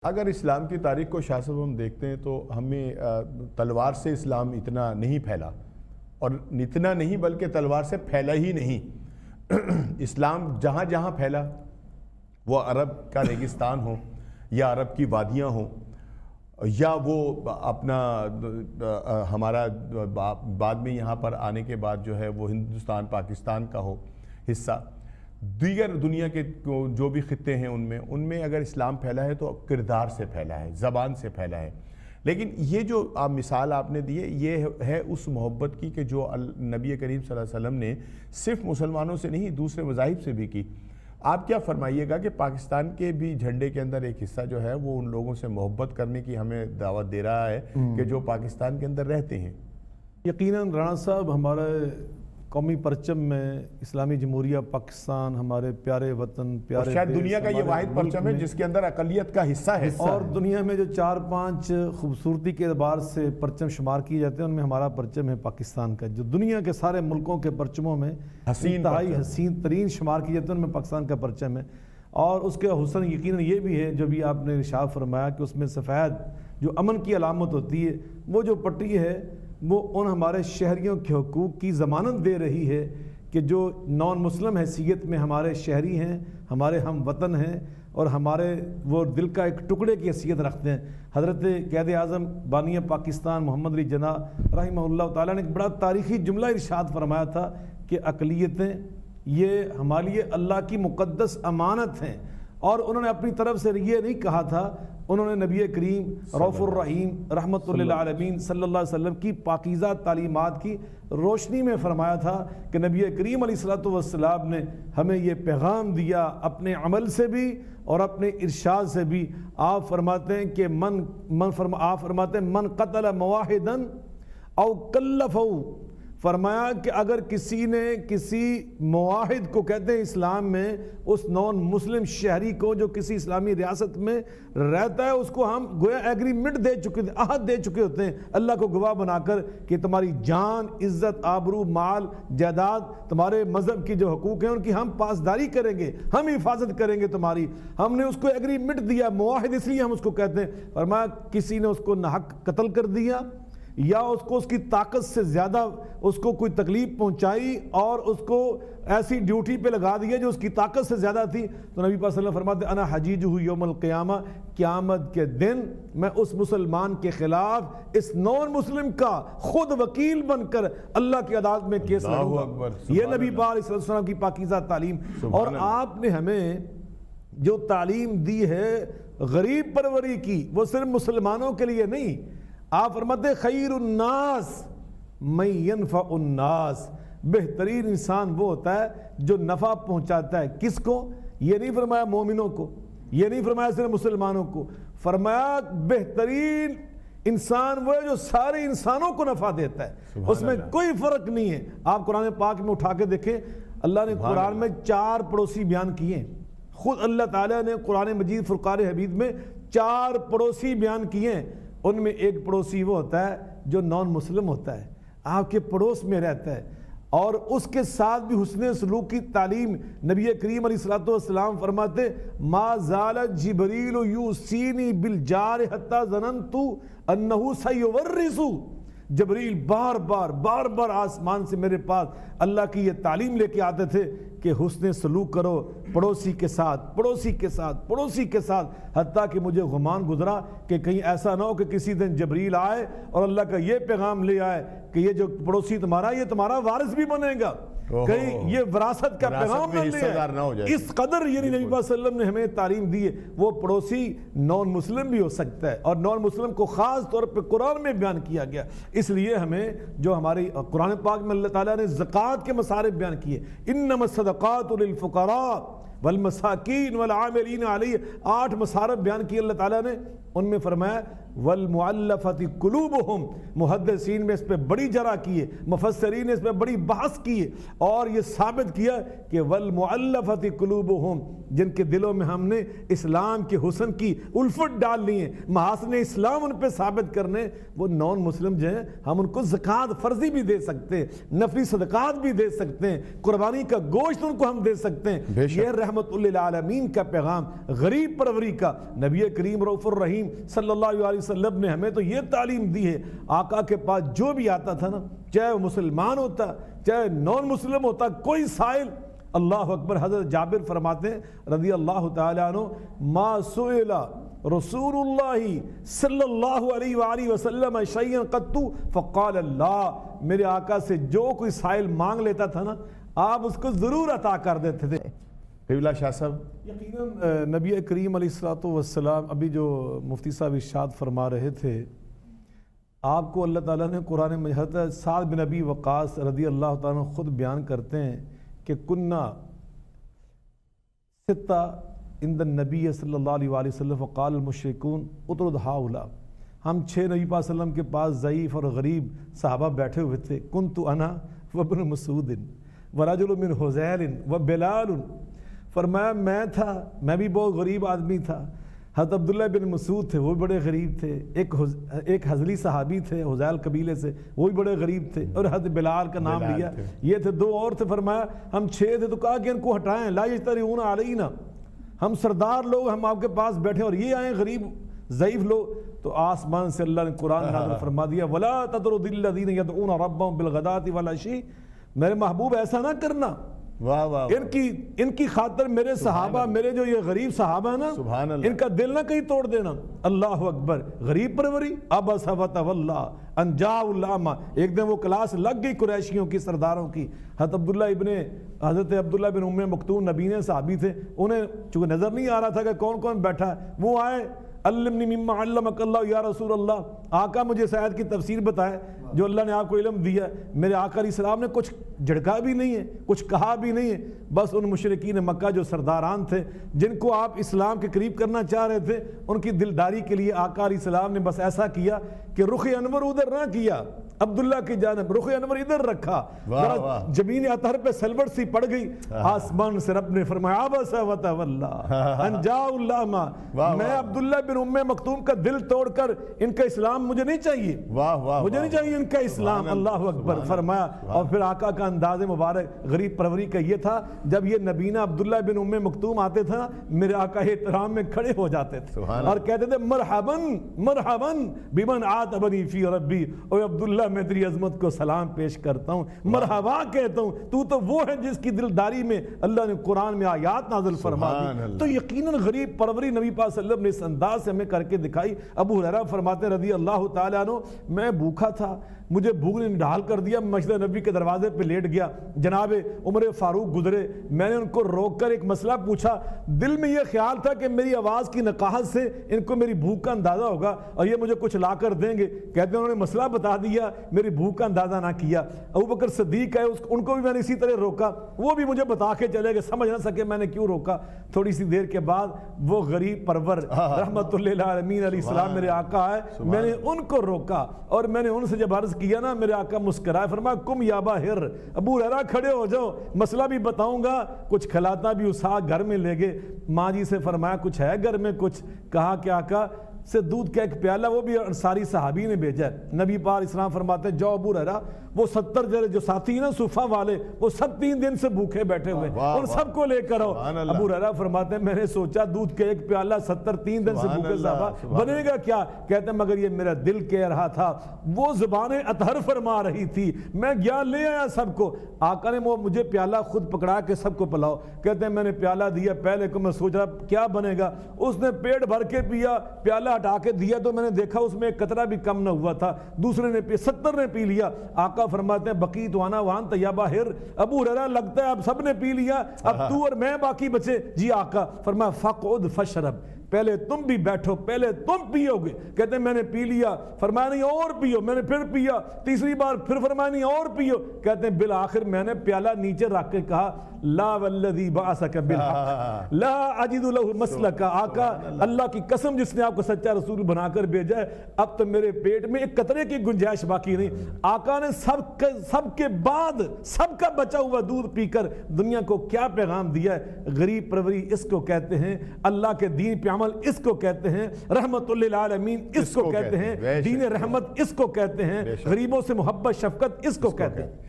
اگر اسلام کی تاریخ کو شاہ صاحب ہم دیکھتے ہیں تو ہمیں تلوار سے اسلام اتنا نہیں پھیلا، اور اتنا نہیں بلکہ تلوار سے پھیلا ہی نہیں۔ اسلام جہاں جہاں پھیلا، وہ عرب کا ریگستان ہو یا عرب کی وادیاں ہوں، یا وہ اپنا ہمارا بعد میں یہاں پر آنے کے بعد جو ہے وہ ہندوستان پاکستان کا ہو حصہ، دیگر دنیا کے جو بھی خطے ہیں ان میں اگر اسلام پھیلا ہے تو کردار سے پھیلا ہے، زبان سے پھیلا ہے۔ لیکن یہ جو مثال آپ نے دی ہے، یہ ہے اس محبت کی کہ جو نبی کریم صلی اللہ علیہ وسلم نے صرف مسلمانوں سے نہیں دوسرے مذاہب سے بھی کی۔ آپ کیا فرمائیے گا کہ پاکستان کے بھی جھنڈے کے اندر ایک حصہ جو ہے وہ ان لوگوں سے محبت کرنے کی ہمیں دعوت دے رہا ہے کہ جو پاکستان کے اندر رہتے ہیں؟ یقیناً رانا صاحب، ہمارے قومی پرچم میں اسلامی جمہوریہ پاکستان، ہمارے پیارے وطن، پیارے شاید دنیا کا یہ واحد پرچم ہے جس کے اندر اقلیت کا حصہ ہے، اور دنیا میں جو 4-5 خوبصورتی کے اعتبار سے پرچم شمار کیے جاتے ہیں ان میں ہمارا پرچم ہے پاکستان کا، جو دنیا کے سارے ملکوں کے پرچموں میں انتہائی حسین ترین شمار کیے جاتے ہیں ان میں پاکستان کا پرچم ہے۔ اور اس کے حسن یقیناً یہ بھی ہے جو بھی آپ نے ارشاد فرمایا کہ اس میں سفید جو امن کی علامت ہوتی ہے، وہ جو پٹی ہے وہ ان ہمارے شہریوں کے حقوق کی ضمانت دے رہی ہے کہ جو نان مسلم حیثیت میں ہمارے شہری ہیں، ہمارے ہم وطن ہیں اور ہمارے وہ دل کا ایک ٹکڑے کی حیثیت رکھتے ہیں۔ حضرت قائد اعظم بانی پاکستان محمد علی جناح رحمہ اللہ تعالیٰ نے ایک بڑا تاریخی جملہ ارشاد فرمایا تھا کہ اقلیتیں یہ ہمارے لیے اللہ کی مقدس امانت ہیں، اور انہوں نے اپنی طرف سے یہ نہیں کہا تھا، انہوں نے نبی کریم رؤوف الرحیم رحمت للعالمین صلی اللہ علیہ وسلم کی پاکیزہ تعلیمات کی روشنی میں فرمایا تھا کہ نبی کریم علیہ السلام نے ہمیں یہ پیغام دیا اپنے عمل سے بھی اور اپنے ارشاد سے بھی۔ آپ فرماتے ہیں کہ من قتل مواحدن او کلفہ، فرمایا کہ اگر کسی نے کسی معاہد کو کہتے ہیں اسلام میں، اس نان مسلم شہری کو جو کسی اسلامی ریاست میں رہتا ہے، اس کو ہم گویا ایگریمنٹ دے چکے تھے، عہد دے چکے ہوتے ہیں اللہ کو گواہ بنا کر کہ تمہاری جان، عزت، آبرو، مال، جائیداد، تمہارے مذہب کی جو حقوق ہیں ان کی ہم پاسداری کریں گے، ہم حفاظت کریں گے تمہاری۔ ہم نے اس کو ایگریمنٹ دیا، معاہد اس لیے ہم اس کو کہتے ہیں۔ فرمایا کسی نے اس کو ناحق قتل کر دیا یا اس کو اس کی طاقت سے زیادہ اس کو کوئی تکلیف پہنچائی اور اس کو ایسی ڈیوٹی پہ لگا دیا جو اس کی طاقت سے زیادہ تھی، تو نبی پاک صلی اللہ علیہ وسلم فرماتے انا حجیجہ یوم القیامہ، قیامت کے دن میں اس مسلمان کے خلاف اس نان مسلم کا خود وکیل بن کر اللہ کی عدالت میں کیس لڑوں گا۔ یہ نبی پاک علیہ السلام کی پاکیزہ تعلیم، اور آپ نے ہمیں جو تعلیم دی ہے غریب پروری کی، وہ صرف مسلمانوں کے لیے نہیں۔ آپ فرماتے خیر الناس من ینفع الناس، بہترین انسان وہ ہوتا ہے جو نفع پہنچاتا ہے۔ کس کو؟ یہ نہیں فرمایا مومنوں کو، یہ نہیں فرمایا صرف مسلمانوں کو، فرمایا بہترین انسان وہ ہے جو سارے انسانوں کو نفع دیتا ہے، اس میں کوئی فرق نہیں ہے۔ آپ قرآن پاک میں اٹھا کے دیکھیں، اللہ نے قرآن میں 4 پڑوسی بیان کیے ہیں، خود اللہ تعالیٰ نے قرآن مجید فرقان حمید میں 4 پڑوسی بیان کیے ہیں۔ ان میں ایک پڑوسی وہ ہوتا ہے جو نان مسلم ہوتا ہے، آپ کے پڑوس میں رہتا ہے، اور اس کے ساتھ بھی حسن سلوک کی تعلیم نبی کریم علیہ السلام فرماتے ما زال جبریل یوصینی بالجار حتی ظننت انہ سیورث، جبریل بار بار آسمان سے میرے پاس اللہ کی یہ تعلیم لے کے آتے تھے کہ حسن سلوک کرو پڑوسی کے ساتھ، حتیٰ کہ مجھے گمان گزرا کہ کہیں ایسا نہ ہو کہ کسی دن جبریل آئے اور اللہ کا یہ پیغام لے آئے کہ یہ جو پڑوسی تمہارا یہ تمہارا وارث بھی بنے گا، کہیں یہ وراثت کا پیغام نہ لے آئے۔ اس قدر یعنی نبی صلی اللہ علیہ وسلم نے ہمیں تعلیم دی ہے۔ وہ پڑوسی نان مسلم بھی ہو سکتا ہے، اور نان مسلم کو خاص طور پہ قرآن میں بیان کیا گیا۔ اس لیے ہمیں جو ہماری قرآن پاک میں اللہ تعالیٰ نے زکوٰۃ کے مصارف بیان کیے، انما الصدقات للفقراء والمساکین والعاملین علیہ، 8 مصارف بیان کیے اللہ تعالیٰ نے، ان میں فرمایا والمعلفۃ قلوبہم، محدثین میں اس پہ بڑی جرح کی ہے، مفسرین نے اس پہ بڑی بحث کی ہے، اور یہ ثابت کیا کہ والمعلفۃ قلوبہم، جن کے دلوں میں ہم نے اسلام کے حسن کی الفت ڈال لی ہے، محاسن اسلام ان پہ ثابت کرنے، وہ نان مسلم جو ہیں ہم ان کو زکوٰۃ فرضی بھی دے سکتے ہیں، نفلی صدقات بھی دے سکتے ہیں، قربانی کا گوشت ان کو ہم دے سکتے ہیں۔ یہ رحمت للعالمین کا پیغام، غریب پروری کا۔ نبی کریم رؤوف الرحیم صلی اللہ علیہ وسلم نے ہمیں تو یہ تعلیم دی ہے، آقا کے پاس جو بھی آتا تھا نا، چاہے وہ مسلمان ہوتا چاہے نان مسلم ہوتا، کوئی سائل، اللہ اکبر، حضرت جابر فرماتے ہیں رضی اللہ تعالیٰ عنہ، ما سئل رسول اللہ صلی اللہ علیہ وآلہ وسلم شیئا قط فقال اللہ، میرے آقا سے جو کوئی سائل مانگ لیتا تھا نا، آپ اس کو ضرور عطا کر دیتے تھے۔ قبلہ شاہ صاحب، یقیناً نبی کریم علیہ السلام، ابھی جو مفتی صاحب ارشاد فرما رہے تھے، آپ کو اللہ تعالیٰ نے قرآن میں، حضرت سعد بن ابی وقاص رضی اللہ تعالیٰ خود بیان کرتے ہیں کہ کنہ ستہ عند النبی صلی اللہ علیہ وآلہ وسلم وقال المشرکون اطرد ہؤلاء، ہم 6 نبی پاک صلی اللہ علیہ وسلم کے پاس ضعیف اور غریب صحابہ بیٹھے ہوئے تھے، کنت انا وابن مسعود ورجل من حذیل وبلال، فرمایا میں تھا، میں بھی بہت غریب آدمی تھا، حضرت عبداللہ بن مسعود تھے، وہ بھی بڑے غریب تھے، ایک حضلی صحابی تھے حذیل قبیلے سے، وہ بھی بڑے غریب تھے، اور حضرت بلال کا نام لیا، یہ تھے 2 اور تھے، فرمایا ہم 6 تھے، تو کہا کہ ان کو ہٹائیں، لا یجترئون علینا، ہم سردار لوگ، ہم آپ کے پاس بیٹھے اور یہ آئیں غریب ضعیف لوگ۔ تو آسمان سے اللہ نے قرآن نازل فرما دیا، ولا تطرد الذین یدعون ربهم بالغداۃ والعشی، میرے محبوب ایسا نہ کرنا، واہ واہ، ان کی خاطر میرے صحابہ، میرے جو یہ غریب صحابہ ہیں نا، سبحان اللہ، ان کا دل نہ کہیں توڑ دینا۔ اللہ اکبر، غریب پروری، عبس وتولی ان جاء الاعمی، ایک دن وہ کلاس لگ گئی قریشیوں کی، سرداروں کی۔ حضرت عبداللہ بن ام مکتوم نبینے صحابی تھے، انہیں چونکہ نظر نہیں آ رہا تھا کہ کون کون بیٹھا ہے، وہ آئے، علمنی مما علمک اللہ یا رسول اللہ، آقا مجھے اس آیت کی تفسیر بتائے جو اللہ نے آپ کو علم دیا۔ میرے آقا علیہ السلام نے کچھ جھڑکا بھی نہیں ہے، کچھ کہا بھی نہیں ہے، بس ان مشرکین مکہ جو سرداران تھے، جن کو آپ اسلام کے قریب کرنا چاہ رہے تھے، ان کی دلداری کے لیے آقا علیہ السلام نے بس ایسا کیا کہ رخ انور ادھر نہ کیا، عبداللہ کی جانب رخ انور ادھر رکھا، زمین اطہر پہ سلوٹ سی پڑ گئی، آسمان سے رب نے فرمایا عبس وتولی ان جاء الاعمی، میں عبداللہ بن ام مکتوم کا دل توڑ کر ان کا اسلام مجھے نہیں چاہیے، مجھے نہیں چاہیے ان کا اسلام۔ اللہ اکبر فرمایا، اور پھر آقا کا انداز مبارک غریب پروری کا یہ تھا، جب یہ نبینا عبداللہ بن ام مکتوم آتے تھے میرے آقا احترام میں کھڑے ہو جاتے تھے اور کہتے تھے مرحباً مرحباً بمن عاتبنی فی ربی، اوے عبداللہ میں تیری عظمت کو سلام پیش کرتا ہوں، مرحبا کہتا ہوں، تو وہ ہے جس کی دلداری میں اللہ نے قرآن میں آیات نازل فرما دی۔ تو یقیناً غریب پروری نبی پاک صلی اللہ علیہ وسلم نے اس انداز سے ہمیں کر کے دکھائی۔ ابو ہریرہ فرماتے ہیں رضی اللہ تعالیٰ عنہ، میں بھوکا تھا، مجھے بھوک نے ڈھال کر دیا، مسجد نبی کے دروازے پہ لیٹ گیا، جناب عمر فاروق گزرے، میں نے ان کو روک کر ایک مسئلہ پوچھا، دل میں یہ خیال تھا کہ میری آواز کی نقاہت سے ان کو میری بھوک کا اندازہ ہوگا اور یہ مجھے کچھ لا کر دیں گے، کہتے ہیں انہوں نے مسئلہ بتا دیا، میری بھوک کا اندازہ نہ کیا۔ ابو بکر صدیق ہے، ان کو بھی میں نے اسی طرح روکا، وہ بھی مجھے بتا کے چلے گئے، سمجھ نہ سکے میں نے کیوں روکا۔ تھوڑی سی دیر کے بعد وہ غریب پرور رحمت للعالمین علیہ السلام میرے آقا ہے، میں نے ان کو روکا اور میں نے ان سے جب عرض کیا نا، میرے آقا مسکرائے، فرمایا کم یا باہر، ابو ہریرہ کھڑے ہو جاؤ، مسئلہ بھی بتاؤں گا، کچھ کھلاتا بھی اس ساتھ گھر میں لے گئے۔ ماں جی سے فرمایا کچھ ہے گھر میں، کچھ کہا کہ آقا سے دودھ کا ایک پیالہ، وہ بھی انصاری صحابی نے بھیجا ہے۔ نبی پاک اسلام فرماتے ہیں جاؤ ابو ہریرہ، وہ 70 جو ساتھی نا صفہ والے، وہ سب 3 دن سے بھوکے بیٹھے ہوئے، ان سب کو لے کر آؤ۔ ابو ہریرہ فرماتے ہیں میں نے سوچا دودھ کا ایک پیالہ 70 3 دن سے بھوکے صحابہ بنے گا کیا؟ کہتے ہیں مگر یہ میرا دل کہہ رہا تھا، وہ زبان اطہر فرما رہی تھی، میں گیا لے آیا سب کو۔ آقا نے وہ مجھے پیالہ خود پکڑا کے سب کو پلاؤ، کہتے ہیں میں نے پیالہ دیا، پہلے کو میں سوچ رہا کیا بنے گا، اس نے پیٹ بھر کے پیا، پیالہ ہٹا کے دیا تو میں نے دیکھا اس میں ایک قطرہ بھی کم نہ ہوا تھا، دوسرے نے 70 نے پی لیا۔ آقا فرماتے ہیں بقیت وانا وانت یا باہر، ابو ہریرہ لگتا ہے اب سب نے پی لیا، اب تو اور میں باقی بچے۔ جی آقا، فرمایا فقعد فشرب، پہلے تم بھی بیٹھو، پہلے تم پیو گے۔ کہتے ہیں میں نے پی لیا، فرمایا نہیں اور پیو، میں نے پھر پیا، تیسری بار پھر فرمایا نہیں اور پیو۔ کہتے ہیں بالآخر میں نے پیالہ نیچے رکھ کے کہا لا والذی بعثک بالحق لا اجد له مسلک، آقا اللہ کی قسم جس نے آپ کو سچا رسول بنا کر بھیجا ہے، اب تو میرے پیٹ میں ایک قطرے کی گنجائش باقی نہیں۔ آقا نے سب کے بعد سب کا بچا ہوا دودھ پی کر دنیا کو کیا پیغام دیا ہے؟ غریب پروری اس کو کہتے ہیں، اللہ کے دین پہ عمل اس کو کہتے ہیں، رحمت للعالمین اس کو کہتے ہیں، دین رحمت اس کو کہتے ہیں، غریبوں سے محبت شفقت اس کو کہتے ہیں۔